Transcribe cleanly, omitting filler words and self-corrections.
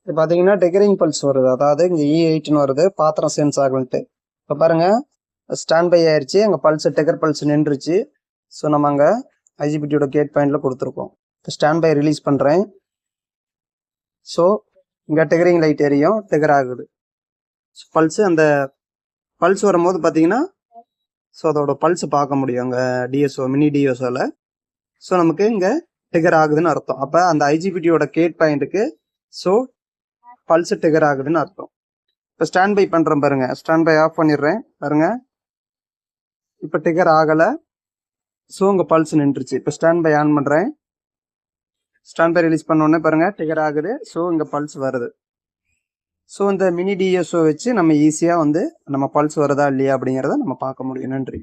இப்போ பார்த்தீங்கன்னா டெக்கரிங் பல்ஸ் வருது, அதாவது இங்கே E8ன்னு வருது, பாத்திரம் சென்ஸ் ஆகுன்ட்டு. இப்போ பாருங்க ஸ்டாண்ட் பை ஆயிடுச்சு, அங்கே பல்ஸ் டெக்கர் பல்ஸ் நின்றுச்சு. ஸோ நம்ம அங்கே ஐஜிபிடியோட கேட் பாயிண்டில் கொடுத்துருக்கோம். இப்போ ஸ்டாண்ட் பை ரிலீஸ் பண்ணுறேன். ஸோ இங்கே டெக்கரிங் லைட் எரியும், டெக்கர் ஆகுது. பல்ஸு அந்த பல்ஸ் வரும்போது பார்த்தீங்கன்னா ஸோ அதோட பல்ஸ் பார்க்க முடியும் அங்கே டிஎஸ்ஓ மினி டிஎஸ்ஓவில். ஸோ நமக்கு இங்கே டெக்கர் ஆகுதுன்னு அர்த்தம். அப்போ அந்த ஐஜிபிடியோட கேட் பாயிண்ட்டுக்கு ஸோ பல்ஸ் டெக்கர் ஆகுதுன்னு அர்த்தம். இப்போ ஸ்டாண்ட் பை பண்ணுறேன் பாருங்க, ஸ்டாண்ட் பை ஆஃப் பண்ணிடுறேன் பாருங்க. இப்போ டெக்கர் ஆகலை, ஸோ உங்கள் பல்ஸ் நின்றுச்சு. இப்போ ஸ்டாண்ட் பை ஆன் பண்ணுறேன். ஸ்டாண்ட் பை ரிலீஸ் பண்ணோடனே பாருங்க டெக்கர் ஆகுது, ஸோ இங்கே பல்ஸ் வருது. ஸோ இந்த மினி டிஎஸ்ஓ வச்சு நம்ம ஈஸியாக வந்து நம்ம பல்ஸ் வருதா இல்லையா அப்படிங்கிறத நம்ம பார்க்க முடியும். நன்றி.